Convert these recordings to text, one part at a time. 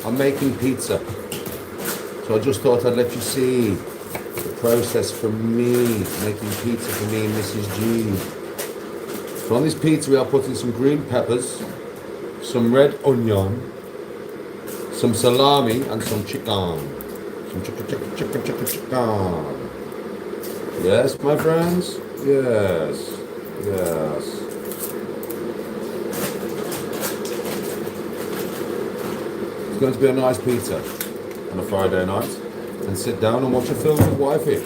I'm making pizza. So I just thought I'd let you see the process from me making pizza for me and Mrs. G. So on this pizza we are putting some green peppers, some red onion, some salami and some chicken. Some chicken. Yes, my friends? Yes. It's going to be a nice pizza on a Friday night and sit down and watch a film with wifey.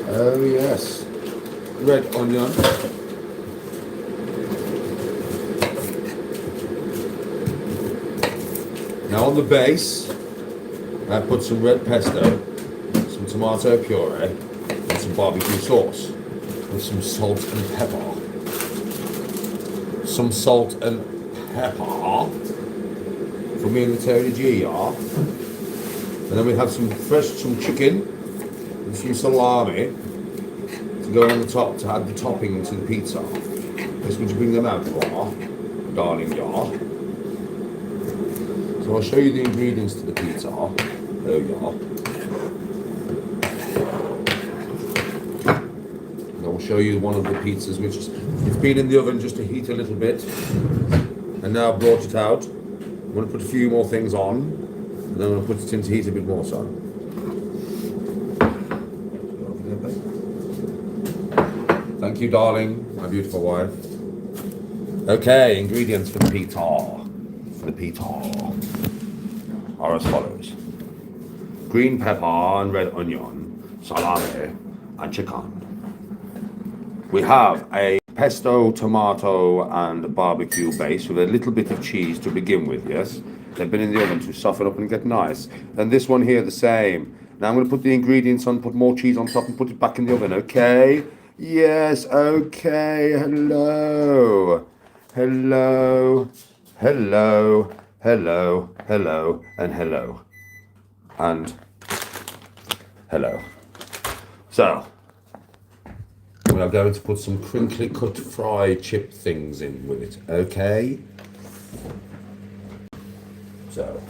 Oh yes. Red onion. Now on the base, I put some red pesto, some tomato puree, and some barbecue sauce, with some salt and pepper. Some salt and pepper for me and the Tony G, yeah. And then we have some chicken and some salami to go on the top to add the topping to the pizza. Just would you bring them out, darling, yeah. So I'll show you the ingredients to the pizza. There we are. And I'll show you one of the pizzas which is, it's been in the oven just to heat a little bit. And now I've brought it out. I'm going to put a few more things on. And then I'm going to put it in to heat a bit more, so. Thank you, darling, my beautiful wife. Okay, ingredients for the pizza. Are as follows: green pepper and red onion, salami, and chicken. We have a pesto, tomato, and barbecue base with a little bit of cheese to begin with, yes? They've been in the oven to soften up and get nice. And this one here, the same. Now I'm going to put the ingredients on, put more cheese on top, and put it back in the oven, okay? Yes, okay. Hello, and hello. So, we are going to put some crinkly cut fry chip things in with it, okay? So,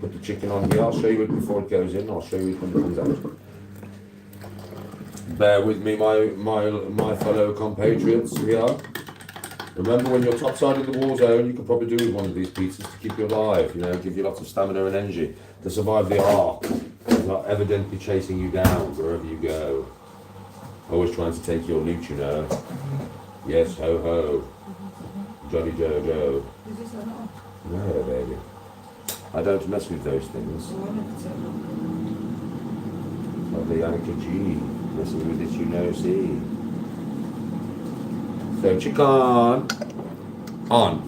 put the chicken on here. I'll show you it before it goes in. I'll show you it when it comes out. Bear with me, my fellow compatriots here. Remember, when you're topside in the war zone, you could probably do with one of these pizzas to keep you alive, you know, give you lots of stamina and energy to survive the arc. It's not evidently chasing you down wherever you go. Always trying to take your loot, you know. Yes, ho ho. Jolly Jojo. No, baby. I don't mess with those things. Like the Yannicka G. Messing with it, you know, see. So chicken on.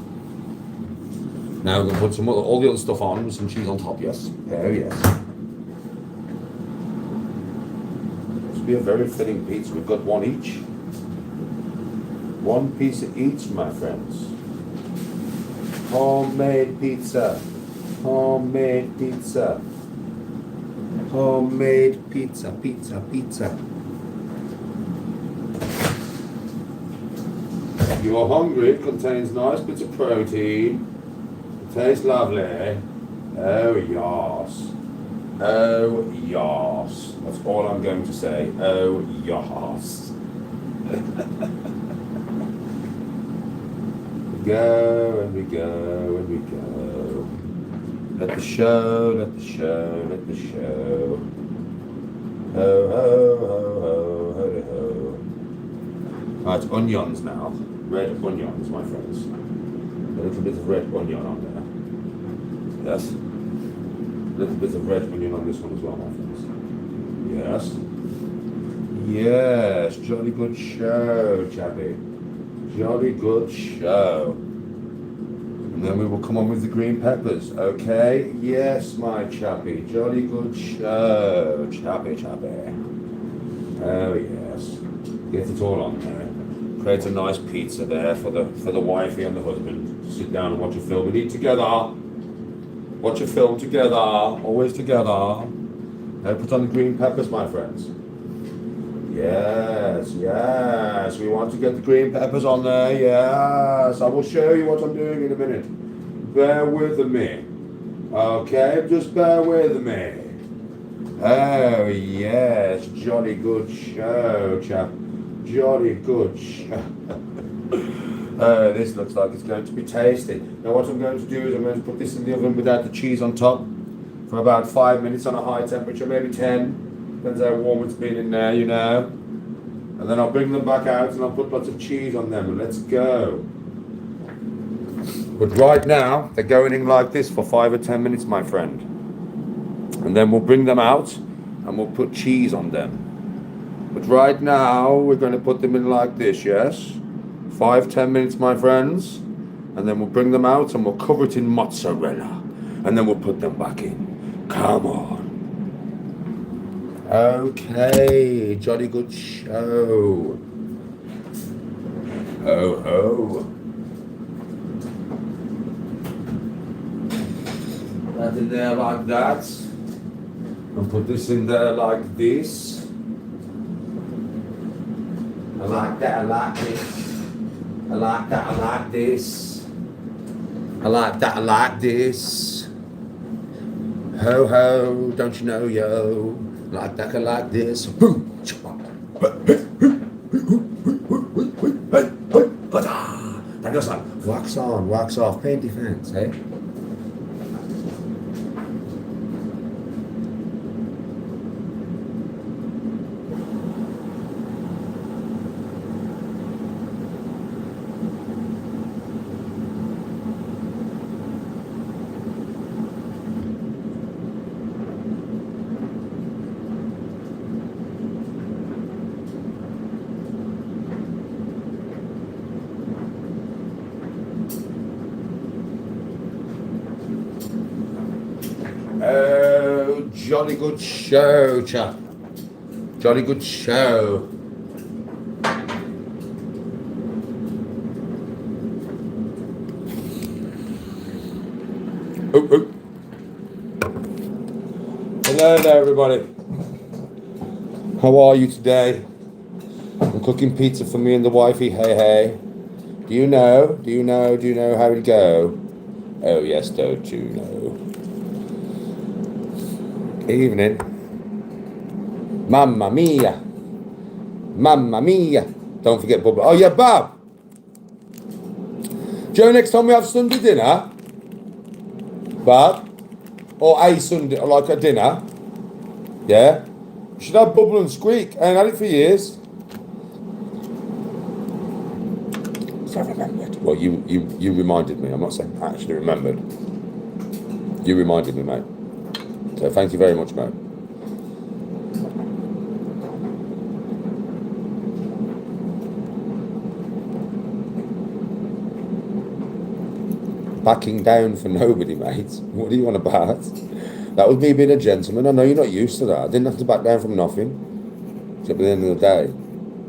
Now we're going to put all the other stuff on with some cheese on top, yes? Oh yes. This will be a very filling pizza. We've got one each. One piece each, my friends. Homemade pizza. Homemade pizza. Homemade pizza. If you're hungry, it contains nice bits of protein. It tastes lovely. Oh yes. Oh yes. That's all I'm going to say. Oh yes. We go and we go and we go. Let the show. Ho ho ho ho ho ho. Right, onions now. Red onions, my friends. A little bit of red onion on there. Yes. A little bit of red onion on this one as well, my friends. Yes. Yes. Jolly good show, chappy. Jolly good show. And then we will come on with the green peppers, okay? Yes, my chappy. Jolly good show, chappy. Oh yes. Get it all on there. Create a nice pizza there for the wifey and the husband to sit down and watch a film and eat together. Watch a film together, always together. Now put on the green peppers, my friends. Yes, we want to get the green peppers on there, yes. I will show you what I'm doing in a minute. Bear with me. Okay, just bear with me. Oh, yes, jolly good show, chap. Jolly good show. This looks like it's going to be tasty. Now what I'm going to do is I'm going to put this in the oven without the cheese on top for about 5 minutes on a high temperature, maybe 10. Depends how warm it's been in there, you know. And then I'll bring them back out and I'll put lots of cheese on them and let's go. But right now, they're going in like this for 5 or 10 minutes, my friend. And then we'll bring them out and we'll put cheese on them. But right now, we're going to put them in like this, yes? 5-10 minutes, my friends. And then we'll bring them out and we'll cover it in mozzarella. And then we'll put them back in. Come on. Okay, jolly good show. Ho ho. That in there like that. And put this in there like this. I like that, I like this. I like that, I like this. I like that, I like this. Ho ho, don't you know, yo. Like that, I like this. That goes like wax on, wax off, pain defense, eh? Oh, jolly good show, chap. Jolly good show. Oh, oh. Hello there, everybody. How are you today? I'm cooking pizza for me and the wifey. Hey, hey. Do you know how it go? Oh, yes, don't you know? Evening. Mamma mia. Mamma mia. Don't forget Bubba. Oh, yeah, Bob. Joe, next time we have Sunday dinner, Bob, or a Sunday, or like a dinner, yeah, you should have Bubble and Squeak. I ain't had it for years. So I remembered. Well, you reminded me. I'm not saying I actually remembered. You reminded me, mate. So thank you very much, mate. Backing down for nobody, mate. What are you on about? That was me being a gentleman. I know you're not used to that. I didn't have to back down from nothing. Except at the end of the day.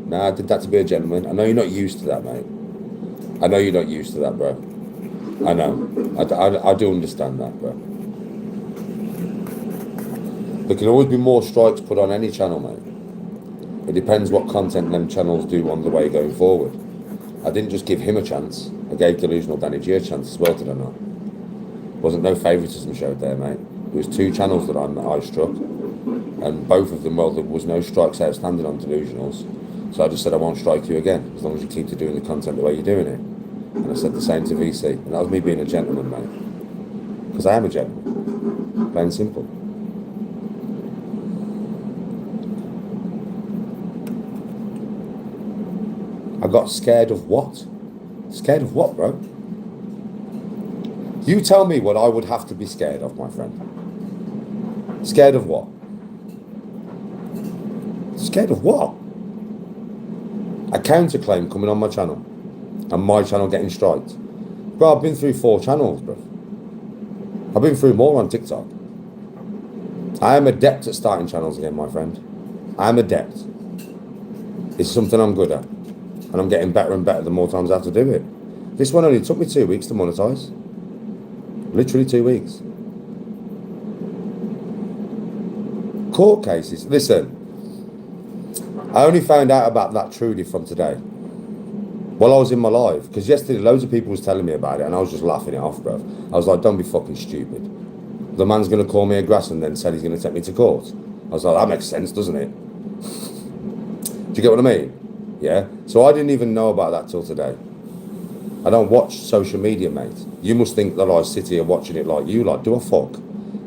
Nah, I did that to be a gentleman. I know you're not used to that, mate. I know you're not used to that, bro. I know. I do understand that, bro. There can always be more strikes put on any channel, mate. It depends what content them channels do on the way going forward. I didn't just give him a chance. I gave Delusional Danny G a chance as well, did I not? Wasn't no favouritism showed there, mate. There was 2 channels that I struck, and both of them, well, there was no strikes outstanding on Delusionals. So I just said I won't strike you again, as long as you keep doing the content the way you're doing it. And I said the same to VC, and that was me being a gentleman, mate. Because I am a gentleman. Plain and simple. I got scared of what? Scared of what, bro? You tell me what I would have to be scared of, my friend. Scared of what? Scared of what? A counterclaim coming on my channel. And my channel getting striked. Bro, I've been through 4 channels, bro. I've been through more on TikTok. I am adept at starting channels again, my friend. I am adept. It's something I'm good at. And I'm getting better and better the more times I have to do it. This one only took me 2 weeks to monetize. Literally 2 weeks. Court cases. Listen, I only found out about that Trudy from today. While I was in my live. Because yesterday loads of people was telling me about it and I was just laughing it off, bro. I was like, don't be fucking stupid. The man's going to call me a grass and then said he's going to take me to court. I was like, that makes sense, doesn't it? Do you get what I mean? Yeah. So I didn't even know about that till today. I don't watch social media, mate. You must think that I sit here watching it like you like. Do a fuck.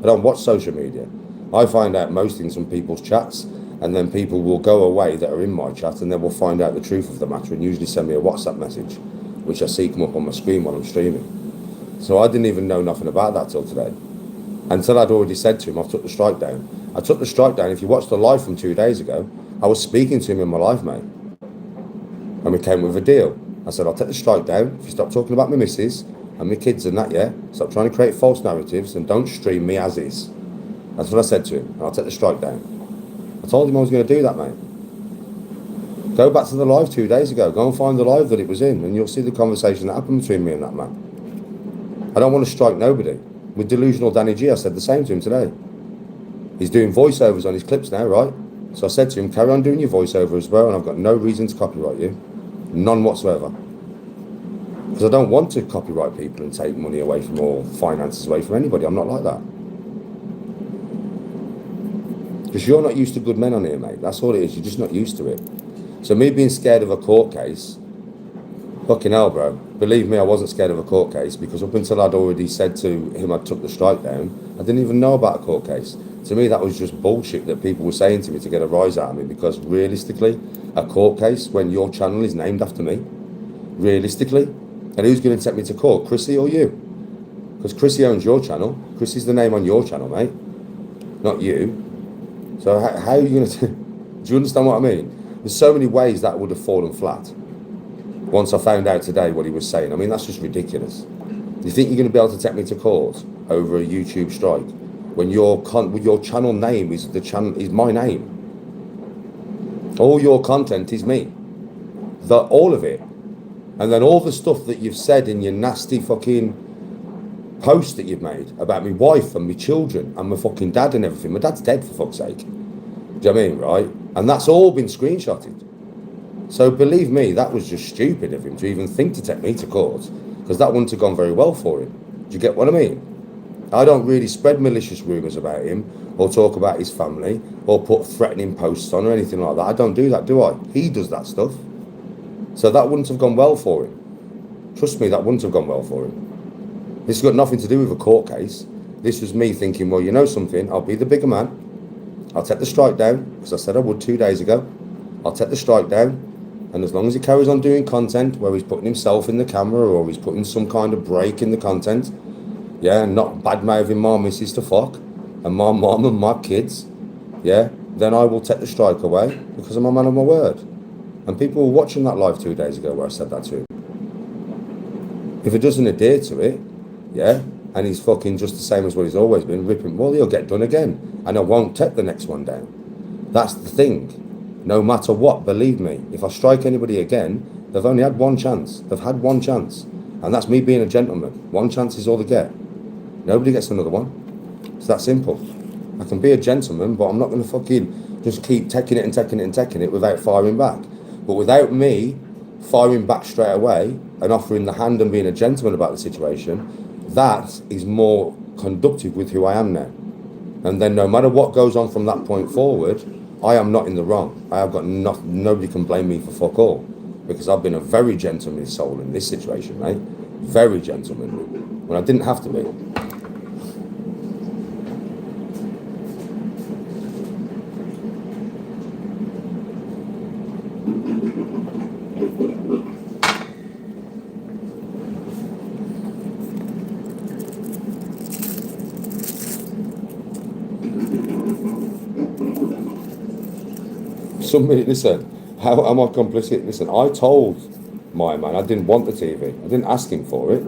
I don't watch social media. I find out most things from people's chats, and then people will go away that are in my chat, and then we'll find out the truth of the matter and usually send me a WhatsApp message, which I see come up on my screen while I'm streaming. So I didn't even know nothing about that till today. Until I'd already said to him, I've took the strike down. I took the strike down. If you watched the live from 2 days ago, I was speaking to him in my live, mate. And we came with a deal. I said, I'll take the strike down if you stop talking about my missus and my kids and that, yeah? Stop trying to create false narratives and don't stream me as is. That's what I said to him, and I'll take the strike down. I told him I was going to do that, mate. Go back to the live 2 days ago. Go and find the live that it was in, and you'll see the conversation that happened between me and that man. I don't want to strike nobody. With Delusional Danny G, I said the same to him today. He's doing voiceovers on his clips now, right? So I said to him, carry on doing your voiceover as well, and I've got no reason to copyright you. None whatsoever. Because I don't want to copyright people and take money away from or finances away from anybody. I'm not like that. Because you're not used to good men on here, mate. That's all it is. You're just not used to it. So me being scared of a court case, fucking hell, bro. Believe me, I wasn't scared of a court case, because up until I'd already said to him I took the strike down, I didn't even know about a court case. To me, that was just bullshit that people were saying to me to get a rise out of me, because realistically, a court case when your channel is named after me, realistically, and who's going to take me to court, Chrissy or you? Because Chrissy owns your channel. Chrissy's the name on your channel, mate, not you. So how are you going to... Do you understand what I mean? There's so many ways that would have fallen flat. Once I found out today what he was saying, I mean, that's just ridiculous. Do you think you're going to be able to take me to court over a YouTube strike when your channel name is my name? All your content is me. All of it. And then all the stuff that you've said in your nasty fucking posts that you've made about my wife and my children and my fucking dad and everything. My dad's dead, for fuck's sake. Do you know what I mean, right? And that's all been screenshotted. So believe me, that was just stupid of him to even think to take me to court, because that wouldn't have gone very well for him. Do you get what I mean? I don't really spread malicious rumours about him or talk about his family or put threatening posts on or anything like that. I don't do that, do I? He does that stuff. So that wouldn't have gone well for him. Trust me, that wouldn't have gone well for him. This has got nothing to do with a court case. This was me thinking, well, you know something, I'll be the bigger man. I'll take the strike down, because I said I would 2 days ago. I'll take the strike down. And as long as he carries on doing content where he's putting himself in the camera or he's putting some kind of break in the content, yeah, and not bad-mouthing my missus to fuck, and my mom and my kids, yeah, then I will take the strike away, because I'm a man of my word. And people were watching that live 2 days ago where I said that to him. If he doesn't adhere to it, yeah, and he's fucking just the same as what he's always been, ripping, well, he'll get done again. And I won't take the next one down. That's the thing. No matter what, believe me, if I strike anybody again, they've only had one chance. They've had one chance. And that's me being a gentleman. One chance is all they get. Nobody gets another one. It's that simple. I can be a gentleman, but I'm not going to fucking just keep taking it and taking it and taking it without firing back. But without me firing back straight away and offering the hand and being a gentleman about the situation, that is more conductive with who I am now. And then no matter what goes on from that point forward, I am not in the wrong. I have got nobody can blame me for fuck all, because I've been a very gentlemanly soul in this situation, mate. Very gentlemanly, when I didn't have to be. Somebody, listen, how am I complicit? Listen, I told my man I didn't want the TV. I didn't ask him for it.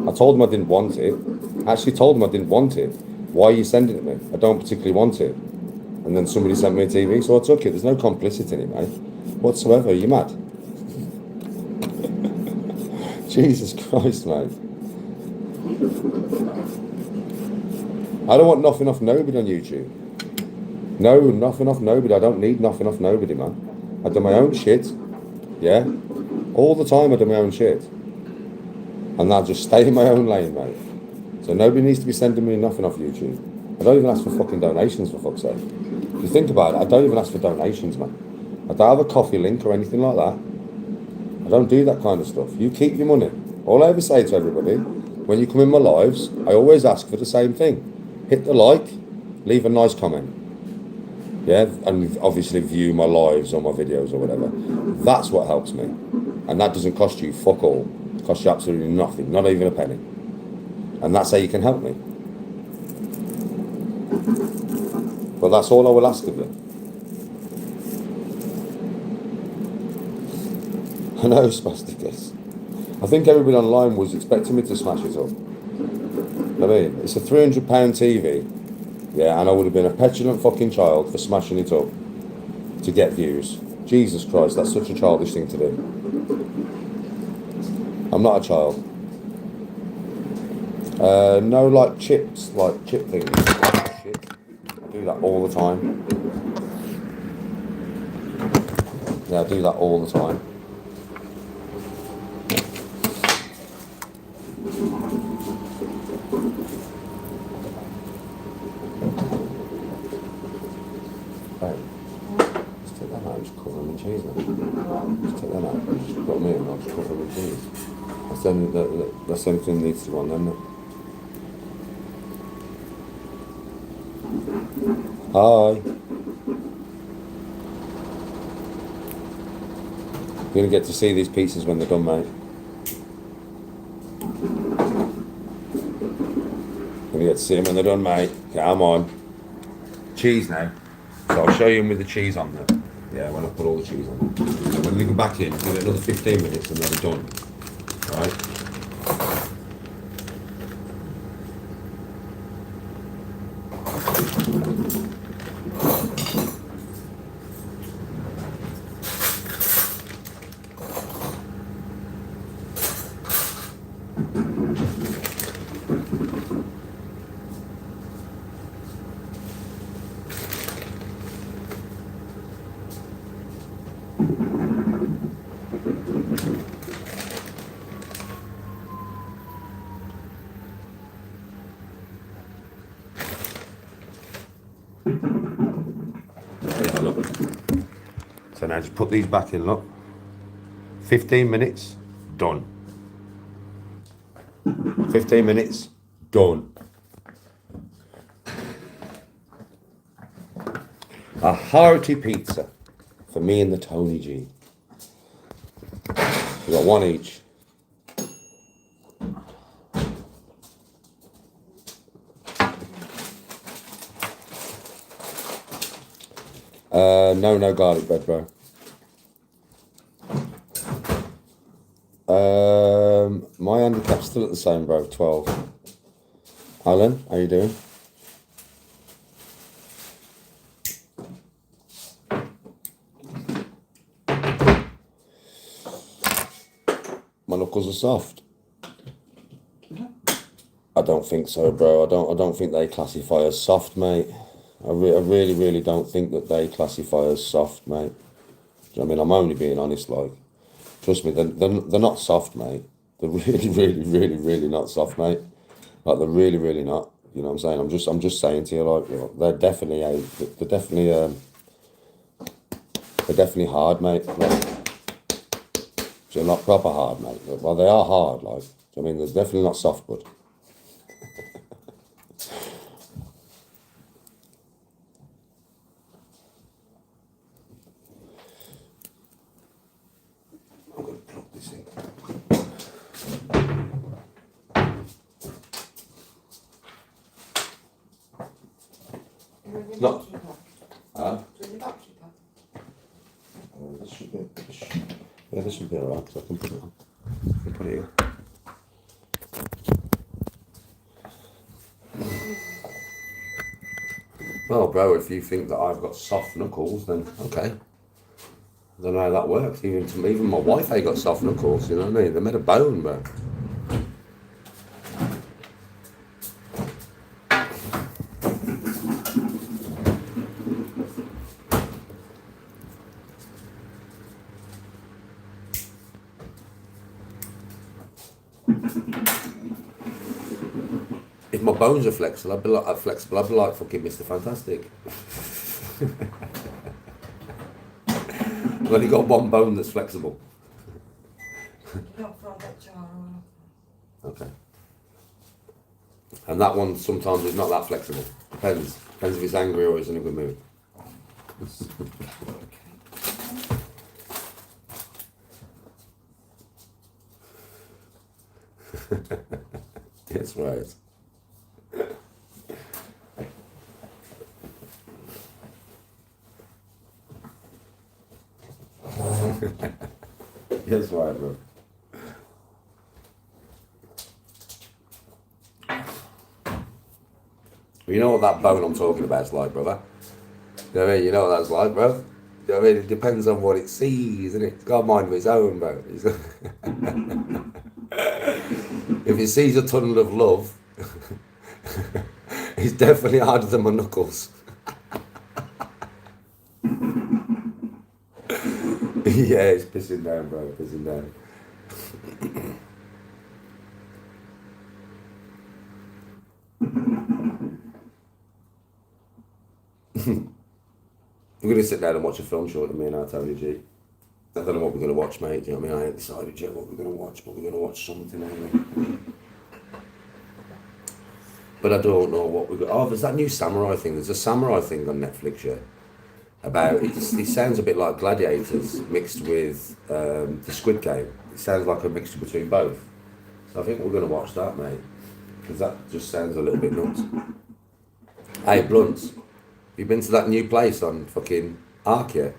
I told him I didn't want it. I actually told him I didn't want it. Why are you sending it me? I don't particularly want it. And then somebody sent me a TV, so I took it. There's no complicity in it, mate, whatsoever. Are you mad? Jesus Christ, mate. I don't want nothing off nobody on YouTube. No, nothing off nobody. I don't need nothing off nobody, man. I do my own shit. Yeah? All the time I do my own shit. And I'll just stay in my own lane, mate. So nobody needs to be sending me nothing off YouTube. I don't even ask for fucking donations, for fuck's sake. If you think about it, I don't even ask for donations, man. I don't have a coffee link or anything like that. I don't do that kind of stuff. You keep your money. All I ever say to everybody, when you come in my lives, I always ask for the same thing. Hit the like, leave a nice comment. Yeah, and obviously view my lives or my videos or whatever. That's what helps me. And that doesn't cost you fuck all. It costs you absolutely nothing, not even a penny. And that's how you can help me. But that's all I will ask of you. I know, Spasticus. I think everybody online was expecting me to smash it up. I mean, it's a £300 TV. Yeah, and I would have been a petulant fucking child for smashing it up to get views. Jesus Christ, that's such a childish thing to do. I'm not a child. No, like chips, like chip things. Shit. I do that all the time. Yeah, I do that all the time. Right. Just take that out, just cover them in cheese now. Just take that out, just put them in and I'll just cover them in cheese. That's the only thing that needs to go on then, isn't it? Hi. You're going to get to see these pizzas when they're done, mate. You're going to get to see them when they're done, mate. Come on. Cheese now. So I'll show you them with the cheese on there. Yeah, when I put all the cheese on. So when we go back in, give it another 15 minutes and they'll be done. Alright? Yeah, look. So now just put these back in, look. 15 minutes, done. 15 minutes, done. A hearty pizza for me and the Tony G. We got one each. No garlic bread, bro. My handicap's still at the same, bro, 12. Alan, how you doing? My knuckles are soft. I don't think so, bro. I don't think they classify as soft, mate. I really don't think that they classify as soft, mate. Do you know what I mean? I'm only being honest, like. Trust me, they're not soft, mate. They're really not soft, mate. Like, they're really not. You know what I'm saying? I'm just saying to you, like, you know, they're definitely hard, mate. Like, they're not proper hard, mate. Well, they are hard, like. I mean, they're definitely not soft, bud. I'm going to plug this in. No. This should be. Yeah, this should be alright, because I can put it on. I can put it here. Well, bro, if you think that I've got soft knuckles, then okay. I don't know how that works. Even my wife ain't got soft knuckles, you know what I mean? They're made of bone, bro. my bones are flexible, I'd be like fucking Mr. Fantastic. I've only got one bone that's flexible. Okay. And that one sometimes is not that flexible. Depends if it's angry or it's in a good mood. That's right. That's right, bro. You know what that bone I'm talking about is like, brother? You know what I mean? You know what that's like, bro? You know what I mean? It depends on what it sees, and it's got a mind of its own, bro. If it sees a tunnel of love, it's definitely harder than my knuckles. Yeah, it's pissing down, bro. Pissing down. We're going to sit down and watch a film shortly, me and our Tony G. I don't know what we're going to watch, mate. Do you know what I mean? I ain't decided yet what we're going to watch, but we're going to watch something, ain't we? But I don't know what we're going to... Oh, there's that new samurai thing. There's a samurai thing on Netflix, yeah. About... It sounds a bit like Gladiators mixed with the Squid Game. It sounds like a mixture between both. So I think we're going to watch that, mate. Because that just sounds a little bit nuts. Hey, Blunts. You been to that new place on fucking Ark yet?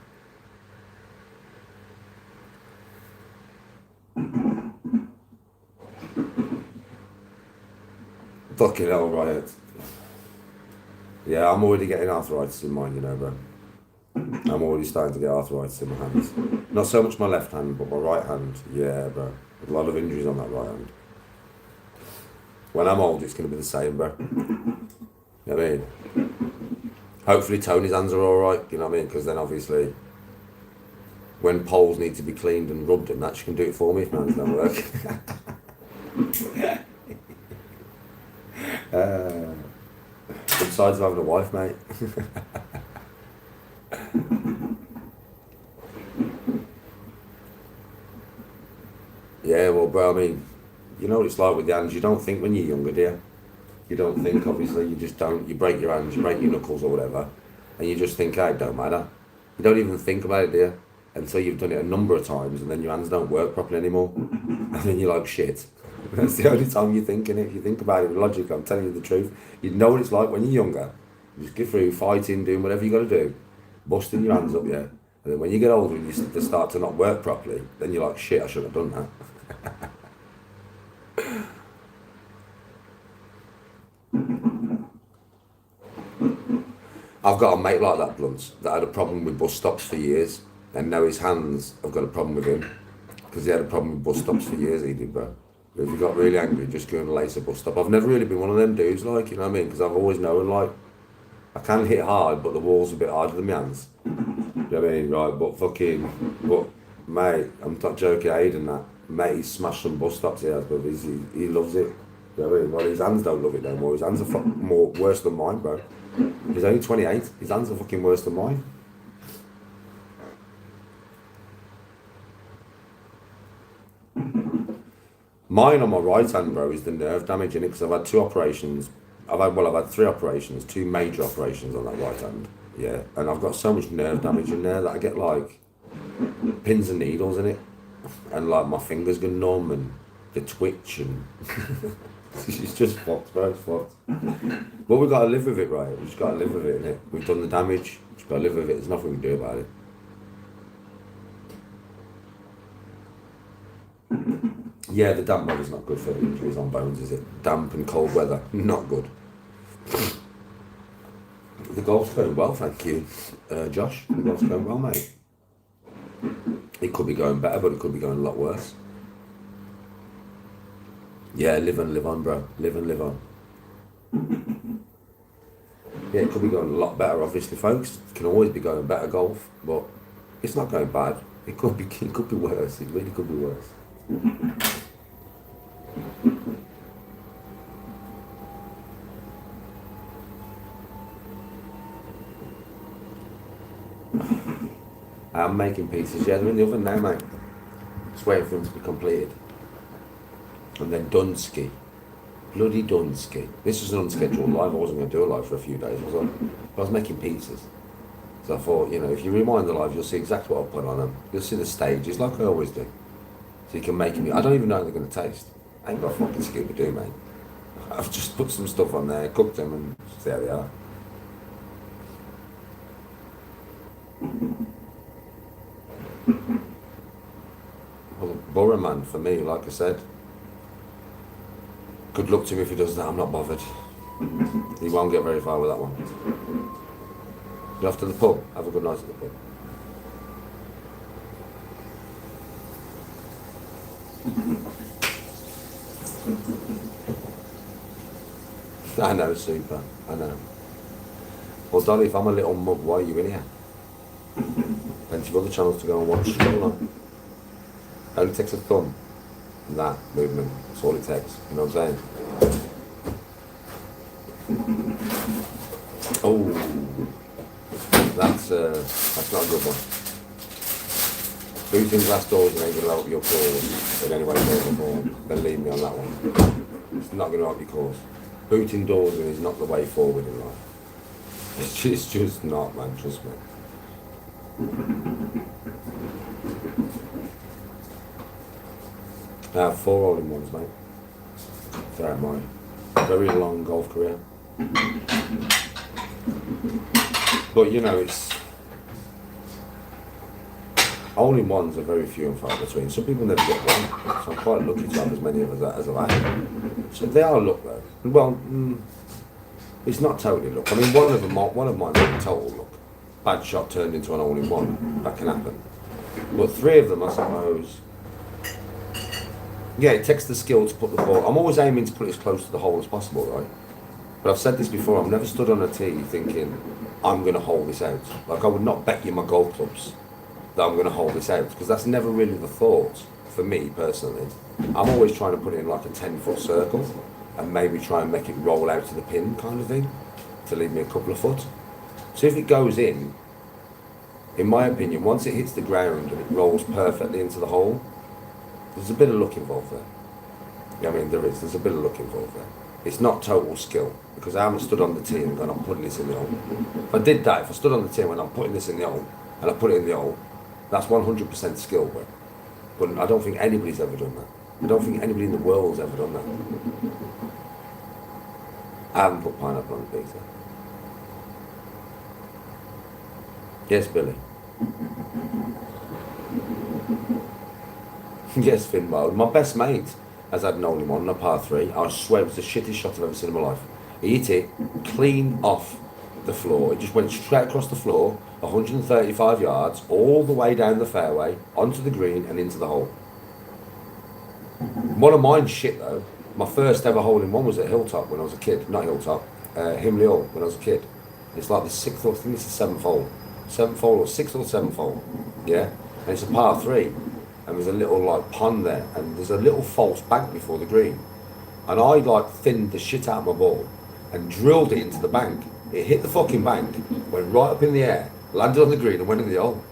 Fucking hell, right. Yeah, I'm already getting arthritis in mine, you know, bro. I'm already starting to get arthritis in my hands. Not so much my left hand, but my right hand. Yeah, bro. A lot of injuries on that right hand. When I'm old, it's going to be the same, bro. You know what I mean? Hopefully Tony's hands are alright, you know what I mean? Because then obviously, when poles need to be cleaned and rubbed and that, she can do it for me if my hands don't work. Good sides of having a wife, mate. Yeah, well, bro, I mean, you know what it's like with the hands. You don't think when you're younger, do you? You don't think, obviously, you just don't. You break your hands, you break your knuckles or whatever, and you just think, hey, it don't matter. You don't even think about it, do you? Until you've done it a number of times, and then your hands don't work properly anymore. And then you're like, shit. That's the only time you're thinking it. If you think about it with logic, I'm telling you the truth. You know what it's like when you're younger. You just get through fighting, doing whatever you got to do, busting your hands up, yeah. And then when you get older and they start to not work properly, then you're like, shit, I shouldn't have done that. I've got a mate like that, Blunt, that had a problem with bus stops for years, and now his hands have got a problem with him, because he had a problem with bus stops for years, he did, bro. If he got really angry, just go and lace a bus stop. I've never really been one of them dudes, like, you know what I mean, because I've always known, like, I can hit hard, but the wall's a bit harder than my hands. You know what I mean, right, but mate, I'm not joking, Aiden, that, mate, he's smashed some bus stops he has, but he loves it. You know what I mean? Well, his hands don't love it no more. His hands are more worse than mine, bro. He's only 28. His hands are fucking worse than mine. Mine on my right hand, bro, is the nerve damage in it, because I've had 2 operations. I've had 3 operations, 2 major operations on that right hand. Yeah, and I've got so much nerve damage in there that I get like pins and needles in it, and like my fingers go numb and the twitch and it's just fucked, bro. It's fucked. But we've got to live with it, right? We've just got to live with it, innit? We've done the damage. We've just got to live with it. There's nothing we can do about it. Yeah, the damp weather's not good for injuries on bones, is it? Damp and cold weather, not good. The golf's going well, thank you, Josh. The golf's going well, mate. It could be going better, but it could be going a lot worse. Yeah, live and live on, bro. Live and live on. Yeah, it could be going a lot better, obviously, folks. It can always be going better, golf, but it's not going bad. It could be worse. It really could be worse. I'm making pieces. Yeah, they're in the oven now, mate. Just waiting for them to be completed. And then Dunsky. Bloody Dunsky. This was an unscheduled live. I wasn't going to do a live for a few days, was I? But I was making pizzas. So I thought, you know, if you rewind the live, you'll see exactly what I put on them. You'll see the stages, like I always do. So you can make them. I don't even know how they're going to taste. I ain't got a fucking skill to do, mate. I've just put some stuff on there, cooked them, and see how they are. Well, Borough man, for me, like I said, good luck to him if he does that. I'm not bothered. He won't get very far with that one. You're off to the pub. Have a good night at the pub. I know, super. I know. Well, Dolly, if I'm a little mug, why are you in here? Plenty of other channels to go and watch. Only takes a thumb. That movement. That's all it takes. You know what I'm saying? Oh, that's not a good one. Booting glass doors ain't going to help your cause in any way, shape or form. Believe me on that one. It's not going to help your cause. Booting doors is not the way forward in life. It's just not, man. Trust me. I have 4 all-in-ones, mate. Throughout my very long golf career. But you know, it's all-in-ones are very few and far between. Some people never get one, so I'm quite lucky to have as many of that as I've had. So they are luck though. Well, it's not totally luck. I mean, one of mine is total luck. Bad shot turned into an all-in-one. That can happen. But 3 of them, I suppose. Yeah, it takes the skill to put the ball. I'm always aiming to put it as close to the hole as possible, right? But I've said this before. I've never stood on a tee thinking I'm going to hold this out. Like I would not bet you my golf clubs that I'm going to hold this out, because that's never really the thought for me personally. I'm always trying to put it in like a 10-foot circle and maybe try and make it roll out to the pin kind of thing to leave me a couple of foot. So if it goes in my opinion, once it hits the ground and it rolls perfectly into the hole, there's a bit of luck involved there. I mean, there's a bit of luck involved there. It's not total skill, because I haven't stood on the tee and gone, I'm putting this in the hole. If I did that, if I stood on the tee and went, I'm putting this in the hole, and I put it in the hole, that's 100% skill, but I don't think anybody's ever done that. I don't think anybody in the world's ever done that. I haven't put pineapple on the pizza. Yes, Billy. Yes, Finn Wild. My best mate has had an all-in-one on a par 3. I swear it was the shittest shot I've ever seen in my life. He hit it clean off the floor. It just went straight across the floor, 135 yards, all the way down the fairway, onto the green and into the hole. One of mine's shit though. My first ever hole-in-one was at Hilltop when I was a kid. Not Hilltop, Himley Hall when I was a kid. It's like the 6th or I think it's the 7th hole. 7th hole or 6th or 7th hole. Yeah? And it's a par 3. And there's a little like pond there, and there's a little false bank before the green, and I like thinned the shit out of my ball and drilled it into the bank. It hit the fucking bank, went right up in the air, landed on the green and went in the hole.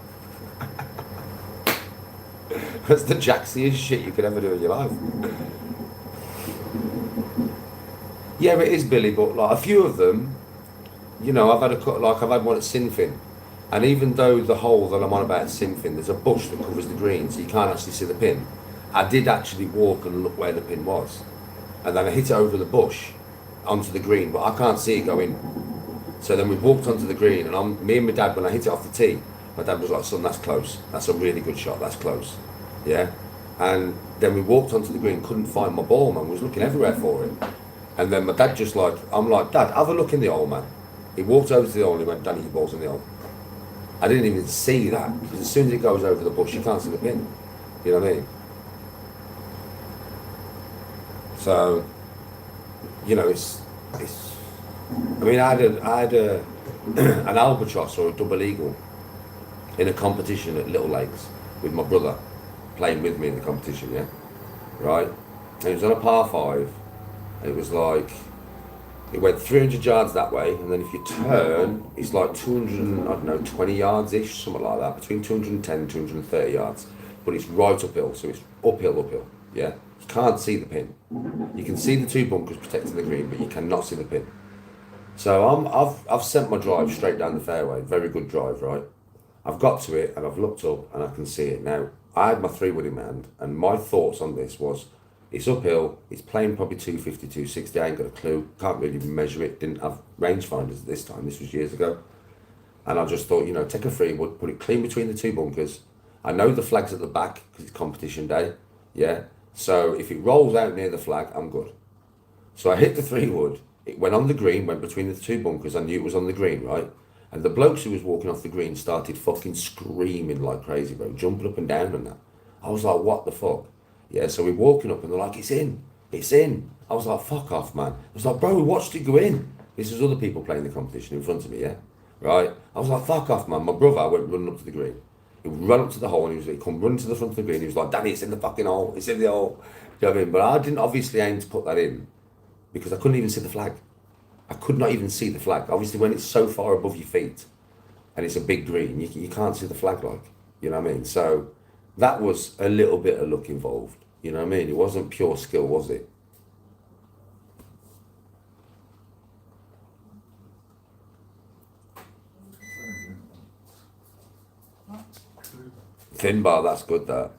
That's the jacksiest shit you could ever do in your life. Yeah, it is, Billy, but like a few of them, you know, I've had one at Sinfin. And even though the hole that I'm on about at Sinfin, there's a bush that covers the green, so you can't actually see the pin. I did actually walk and look where the pin was. And then I hit it over the bush onto the green, but I can't see it go in. So then we walked onto the green, and me and my dad, when I hit it off the tee, my dad was like, son, that's close. That's a really good shot, that's close. Yeah? And then we walked onto the green, couldn't find my ball, man. We was looking everywhere for it. And then my dad just like, I'm like, Dad, have a look in the hole, man. He walked over to the hole and he went, Danny, your ball's in the hole. I didn't even see that, because as soon as it goes over the bush, you can't see the pin. You know what I mean? So, you know, it's. I mean, I had an albatross or a double eagle in a competition at Little Lakes with my brother playing with me in the competition, yeah? Right? And it was on a par 5. It was like It went 300 yards that way, and then if you turn, it's like 200, I don't know, 20 yards ish, something like that, between 210 and 230 yards. But it's right uphill, so it's uphill, yeah? You can't see the pin. You can see the two bunkers protecting the green, but you cannot see the pin. So I've sent my drive straight down the fairway, very good drive, right? I've got to it and I've looked up and I can see it. Now, I had my 3-wood in my hand, and my thoughts on this was, it's uphill, it's playing probably 250, 260, I ain't got a clue, can't really measure it, didn't have rangefinders at this time, this was years ago. And I just thought, take a 3-wood, put it clean between the two bunkers. I know the flag's at the back because it's competition day, yeah? So if it rolls out near the flag, I'm good. So I hit the 3-wood, it went on the green, went between the two bunkers, I knew it was on the green, right? And the blokes who was walking off the green started fucking screaming like crazy, bro, jumping up and down and that. I was like, what the fuck? Yeah, so we're walking up and they're like, it's in. I was like, fuck off, man. I was like, bro, we watched it go in. This was other people playing the competition in front of me, yeah? Right? I was like, fuck off, man. My brother went running up to the green. He ran up to the hole and he come running to the front of the green. He was like, Danny, it's in the fucking hole. It's in the hole. Do you know what I mean? But I didn't obviously aim to put that in because I couldn't even see the flag. I could not even see the flag. Obviously, when it's so far above your feet and it's a big green, you can't see the flag, like, you know what I mean? So that was a little bit of luck involved. You know what I mean? It wasn't pure skill, was it? Thin bar, that's good, that.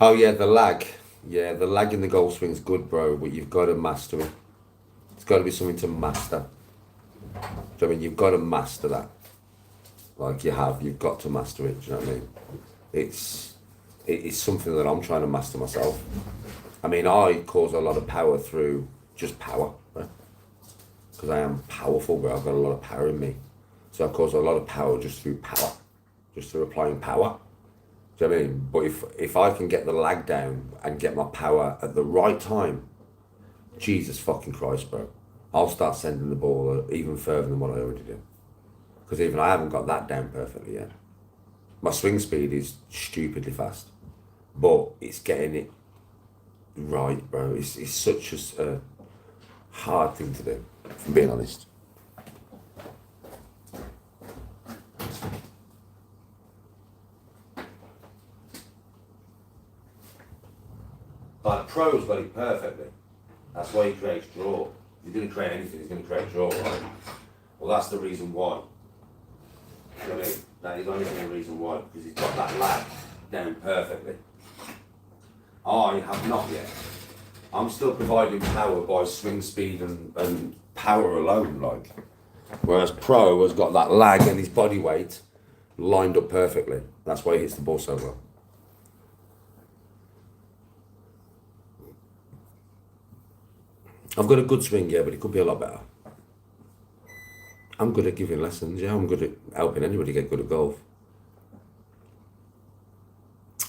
Oh yeah, the lag. Yeah, the lag in the golf swing is good, bro, but you've got to master it. It's got to be something to master. Do you know what I mean? You've got to master that. Like you've got to master it. Do you know what I mean? It's something that I'm trying to master myself. I mean, I cause a lot of power through just power, right? Because I am powerful, bro. I've got a lot of power in me. So I cause a lot of power just through power, just through applying power. Do you know what I mean? But if I can get the lag down and get my power at the right time, Jesus fucking Christ, bro, I'll start sending the ball even further than what I already do. Because even I haven't got that down perfectly yet. My swing speed is stupidly fast, but it's getting it right, bro. It's such a hard thing to do, if I'm being honest. Like the pros got it perfectly. That's why he creates draw. If he didn't create anything, he's going to create draw, right? Well, that's the reason why. You know what I mean? That is only the reason why, because he's got that lag down perfectly. I have not yet. I'm still providing power by swing speed and power alone, like. Whereas Pro has got that lag and his body weight lined up perfectly. That's why he hits the ball so well. I've got a good swing, yeah, but it could be a lot better. I'm good at giving lessons, yeah. I'm good at helping anybody get good at golf.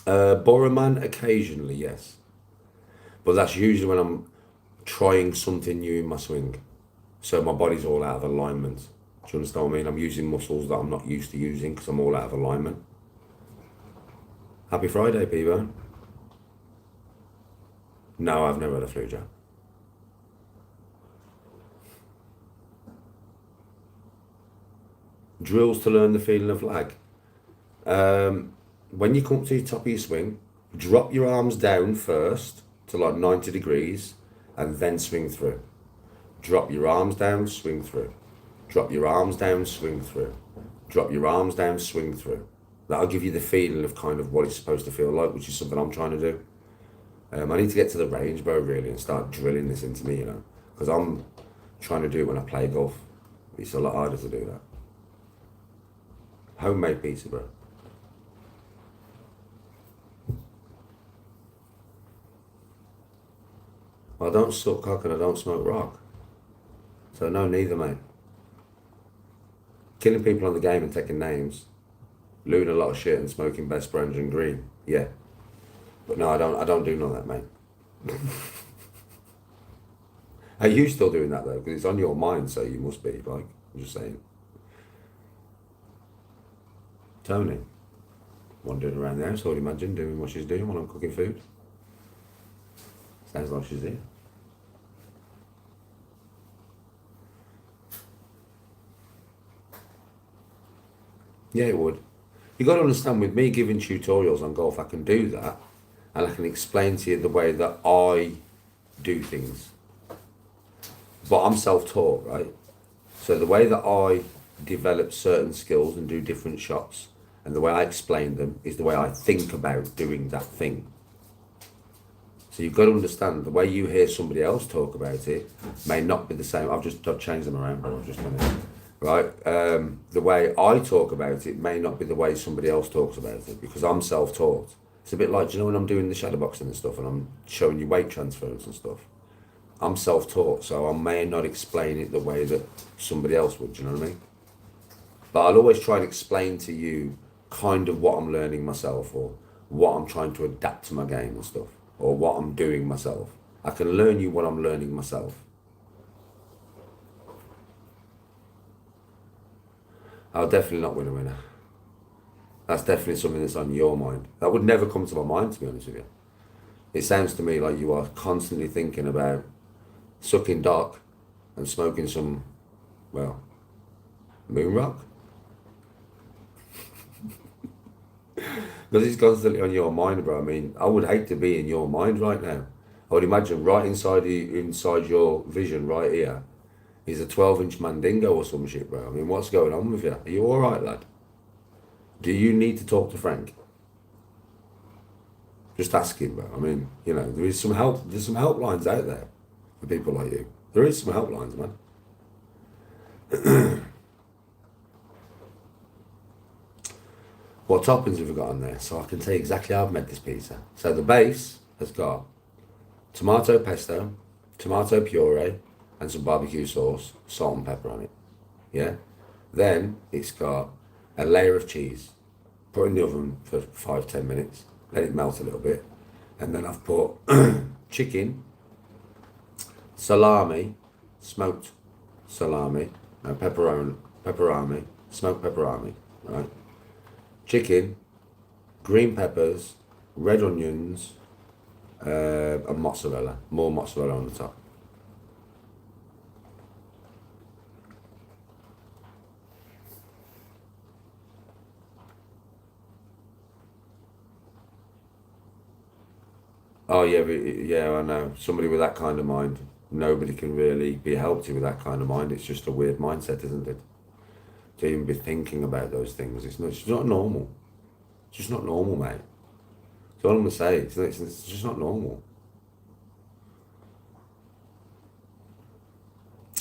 Borrowman, occasionally, yes. But that's usually when I'm trying something new in my swing. So my body's all out of alignment. Do you understand what I mean? I'm using muscles that I'm not used to using because I'm all out of alignment. Happy Friday, P-Bone. No, I've never had a flu jab. Drills to learn the feeling of lag. When you come to the top of your swing, drop your arms down first to like 90 degrees and then swing through. Drop your arms down, swing through. Drop your arms down, swing through. Drop your arms down, swing through. That'll give you the feeling of kind of what it's supposed to feel like, which is something I'm trying to do. I need to get to the range, bro, really, and start drilling this into me, because I'm trying to do it when I play golf. It's a lot harder to do that. Homemade pizza, bro. I don't suck cock and I don't smoke rock. So no, neither, mate. Killing people on the game and taking names. Looting a lot of shit and smoking best brands and green. Yeah. But no, I don't do none of that, mate. Are you still doing that though? Because it's on your mind, so you must be. Like, I'm just saying. Tony, wandering around the house, I would imagine, doing what she's doing while I'm cooking food. Sounds like she's here. Yeah, it would. You got to understand, with me giving tutorials on golf, I can do that, and I can explain to you the way that I do things. But I'm self-taught, right? So the way that I develop certain skills and do different shots, and the way I explain them, is the way I think about doing that thing. So you've got to understand, the way you hear somebody else talk about it may not be the same. I've changed them around, but I've just done it. Right? The way I talk about it may not be the way somebody else talks about it, because I'm self-taught. It's a bit like, do you know, when I'm doing the shadow boxing and stuff, and I'm showing you weight transference and stuff, I'm self-taught, so I may not explain it the way that somebody else would, do you know what I mean? But I'll always try and explain to you kind of what I'm learning myself, or what I'm trying to adapt to my game and stuff, or what I'm doing myself. I can learn you what I'm learning myself. I'll definitely not win a winner. That's definitely something that's on your mind. That would never come to my mind, to be honest with you. It sounds to me like you are constantly thinking about sucking dock and smoking some, well, moon rock. Because it's constantly on your mind, bro. I mean, I would hate to be in your mind right now. I would imagine right inside your vision right here is a 12-inch Mandingo or some shit, bro. I mean, what's going on with you? Are you all right, lad? Do you need to talk to Frank? Just ask him, bro. I mean, you know, there is some help. There's some helplines out there for people like you. There is some helplines, man. What toppings have we got on there? So I can tell you exactly how I've made this pizza. So the base has got tomato pesto, tomato puree, and some barbecue sauce, salt and pepper on it. Yeah? Then it's got a layer of cheese. Put it in the oven for 5-10 minutes. Let it melt a little bit. And then I've put chicken, salami, smoked salami, no, pepperami, smoked pepperami, right? Chicken, green peppers, red onions, and mozzarella. More mozzarella on the top. Oh yeah, yeah, I know. Somebody with that kind of mind, nobody can really be helped with that kind of mind. It's just a weird mindset, isn't it? To even be thinking about those things, it's not normal. It's just not normal, mate. That's all I'm gonna say. It's just not normal.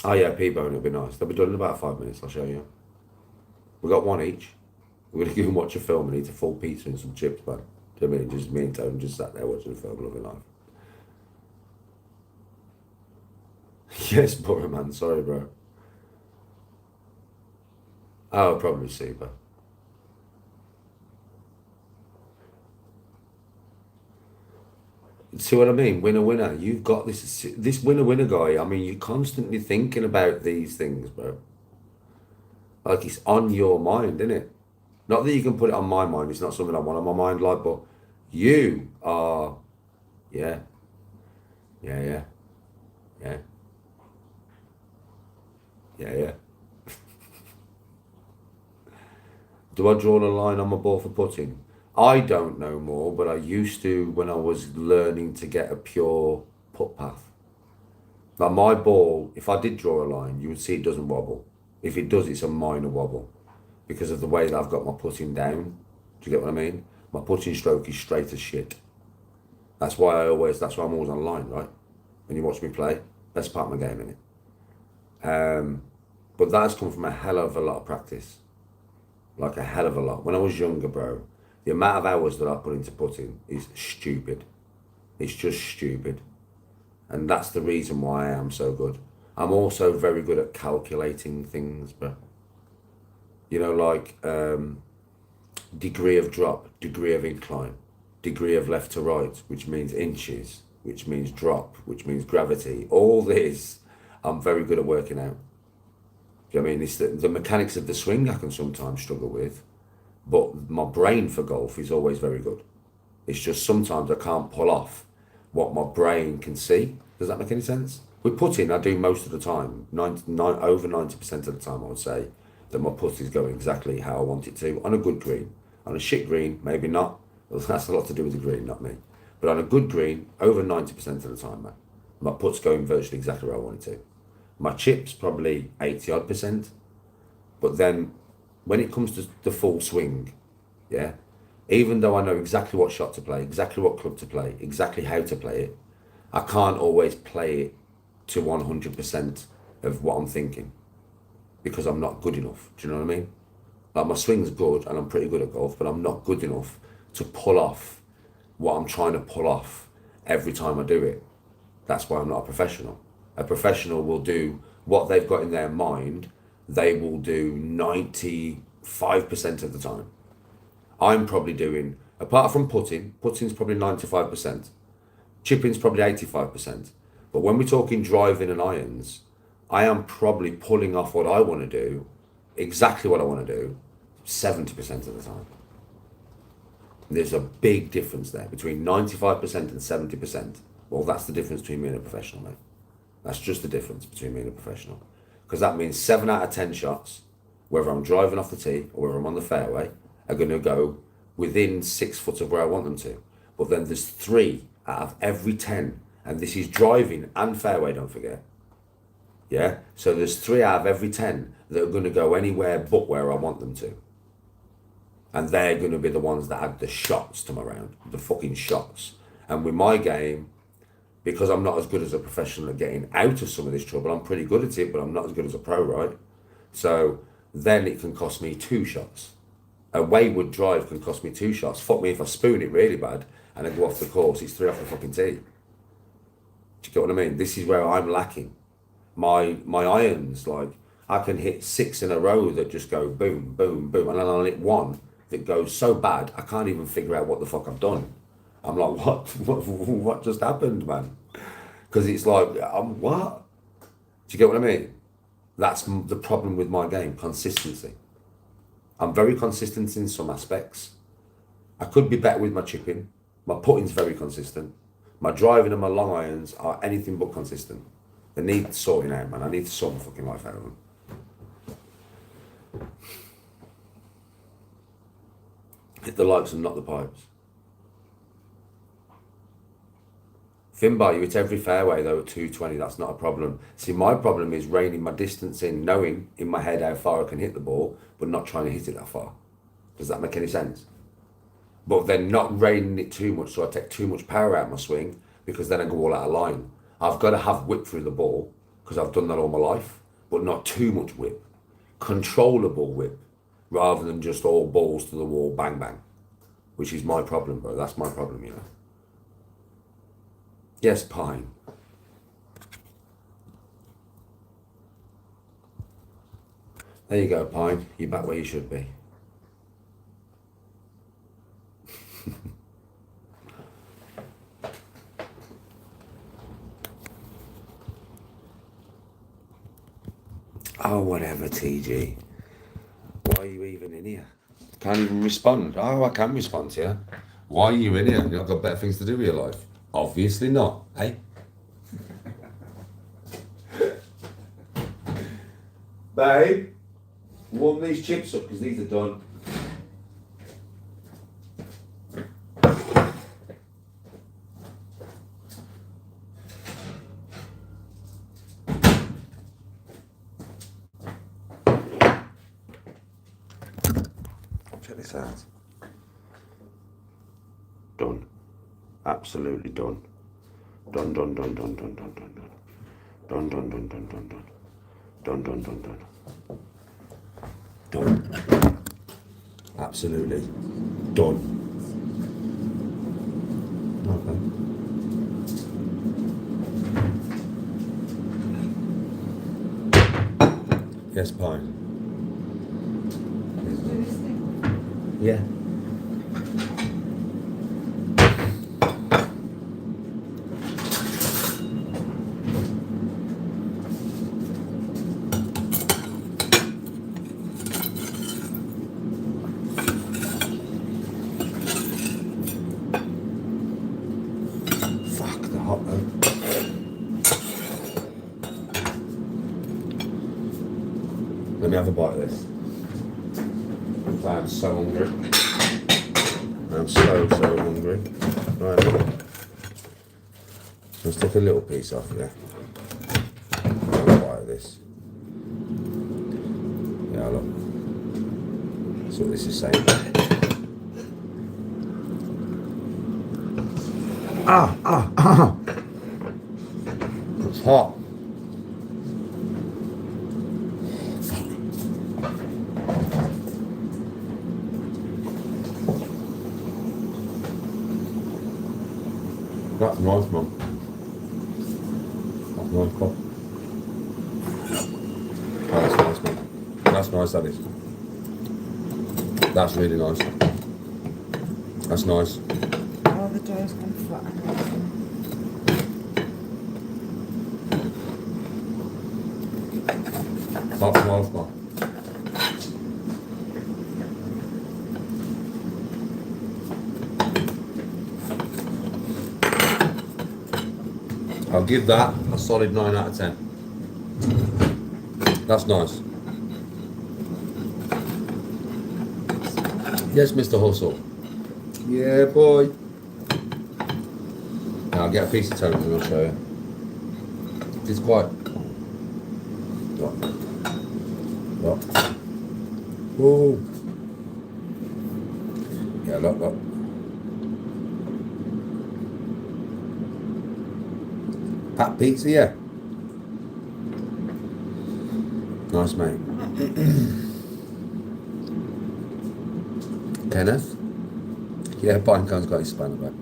Oh yeah, P-bone, it'll be nice. They'll be done in about 5 minutes. I'll show you. We got one each. We're gonna go and watch a film and eat a full pizza and some chips, man. Do you know what I mean? Just me and Tone just sat there watching a film, loving life. Yes, Borough man. Sorry, bro. Oh, probably super. See what I mean? Winner, winner. You've got this winner, winner guy. I mean, you're constantly thinking about these things, bro. Like it's on your mind, isn't it? Not that you can put it on my mind. It's not something I want on my mind, like, but you are, yeah, yeah, yeah, yeah, yeah, yeah. Do I draw the line on my ball for putting? I don't know more, but I used to when I was learning to get a pure putt path. Like my ball, if I did draw a line, you would see it doesn't wobble. If it does, it's a minor wobble because of the way that I've got my putting down. Do you get what I mean? My putting stroke is straight as shit. That's why I'm always online, right? When you watch me play, best part of my game, innit? But that's come from a hell of a lot of practice. Like a hell of a lot. When I was younger, bro, the amount of hours that I put into putting is stupid. It's just stupid. And that's the reason why I am so good. I'm also very good at calculating things, bro. You know, like degree of drop, degree of incline, degree of left to right, which means inches, which means drop, which means gravity. All this I'm very good at working out. Do you know what I mean? It's the mechanics of the swing I can sometimes struggle with, but my brain for golf is always very good. It's just sometimes I can't pull off what my brain can see. Does that make any sense? With putting, I do most of the time, over 90% of the time, I would say, that my putt is going exactly how I want it to, on a good green. On a shit green, maybe not. Well, that's a lot to do with the green, not me. But on a good green, over 90% of the time, man, my putt's going virtually exactly where I want it to. My chip's probably 80 odd percent. But then when it comes to the full swing, yeah, even though I know exactly what shot to play, exactly what club to play, exactly how to play it, I can't always play it to 100% of what I'm thinking because I'm not good enough. Do you know what I mean? Like my swing's good and I'm pretty good at golf, but I'm not good enough to pull off what I'm trying to pull off every time I do it. That's why I'm not a professional. A professional will do what they've got in their mind, they will do 95% of the time. I'm probably doing, apart from putting's probably 95%, chipping's probably 85%. But when we're talking driving and irons, I am probably pulling off what I want to do, exactly what I want to do, 70% of the time. There's a big difference there between 95% and 70%. Well, that's the difference between me and a professional, mate. That's just the difference between me and a professional. Because that means 7 out of 10 shots, whether I'm driving off the tee or whether I'm on the fairway, are going to go within 6 foot of where I want them to. But then there's 3 out of every 10, and this is driving and fairway, don't forget. Yeah? So there's 3 out of every 10 that are going to go anywhere but where I want them to. And they're going to be the ones that add the shots to my round, the fucking shots. And with my game, because I'm not as good as a professional at getting out of some of this trouble, I'm pretty good at it, but I'm not as good as a pro, right? So then it can cost me 2 shots. A wayward drive can cost me 2 shots. Fuck me if I spoon it really bad and I go off the course, it's 3 off the fucking tee. Do you get what I mean? This is where I'm lacking. My irons, like, I can hit 6 in a row that just go boom, boom, boom, and then I'll hit 1 that goes so bad I can't even figure out what the fuck I've done. I'm like, what just happened, man? Because it's like, what? Do you get what I mean? That's the problem with my game, consistency. I'm very consistent in some aspects. I could be better with my chipping. My putting's very consistent. My driving and my long irons are anything but consistent. They need sorting out, man. I need to sort my fucking life out of them. Hit the lights and not the pipes. Finbar, you hit every fairway though at 220, that's not a problem. See, my problem is reining my distance in, knowing in my head how far I can hit the ball, but not trying to hit it that far. Does that make any sense? But then not reining it too much, so I take too much power out of my swing, because then I go all out of line. I've got to have whip through the ball, because I've done that all my life, but not too much whip. Controllable whip, rather than just all balls to the wall, bang, bang. Which is my problem, bro. That's my problem, you know. Yes, Pine. There you go, Pine. You're back where you should be. Oh, whatever, TG. Why are you even in here? Can't even respond. Oh, I can respond to you. Why are you in here? You've got better things to do with your life. Obviously not, eh? Babe, warm these chips up because these are done. Check this out. Done. Absolutely done. Done, done, done, done, done, done, done, done. Done, done, done, done, done, done. Done, done, done, done. Done. Absolutely. Done. Okay. Yes, Pine. Yeah. Let me have a bite of this. I am so hungry. I'm so hungry. Right. Let's take a little piece off, yeah. Have a bite of this. Yeah, look. That's what this is saying. It's hot. That's nice, man. That's nice, Pop. Oh, that's nice, man. That's nice, that is. That's really nice. That's nice. Oh, the door's gone flat. That's nice, man. I'll give that a solid 9 out of 10. That's nice. Yes, Mr. Hustle. Yeah, boy. Now I'll get a piece of toast and I'll show you. It's quite. Look. Look. Whoa. Yeah, look. Pat pizza, yeah. Nice, mate. Kenneth? Yeah, Pinecone's got his spanner back.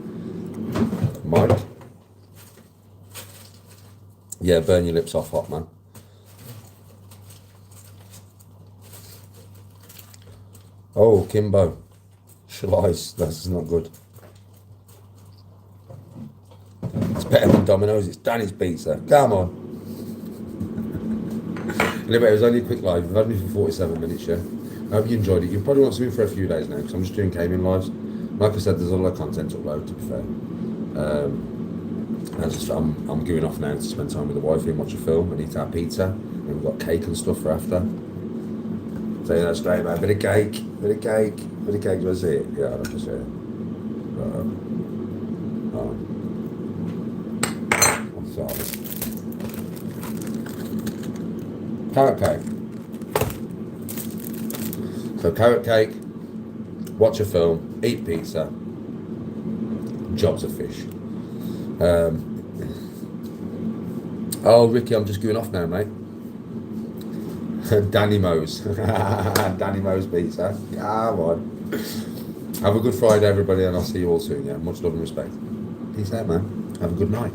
Mike? Yeah, burn your lips off hot, man. Oh, Kimbo. Slice. That's not good. It's better than Domino's. It's Danny's pizza. Come on. Anyway, it was only a quick live. We've had me for 47 minutes, yeah. I hope you enjoyed it. You probably want something for a few days now because I'm just doing gaming lives. Like I said, there's a lot of content to upload, to be fair. I'm going off now to spend time with the wife and watch a film and eat our pizza. And we've got cake and stuff for after. So yeah, that's great, man. Bit of cake. Do I see it? Yeah, I'll just see it. I'm sorry. Carrot cake. So carrot cake, watch a film, eat pizza, jobs of fish. Oh, Ricky, I'm just going off now, mate. Danny Mo's. Danny Mo's pizza. Come on. Have a good Friday, everybody, and I'll see you all soon, yeah? Much love and respect. Peace out, man. Have a good night.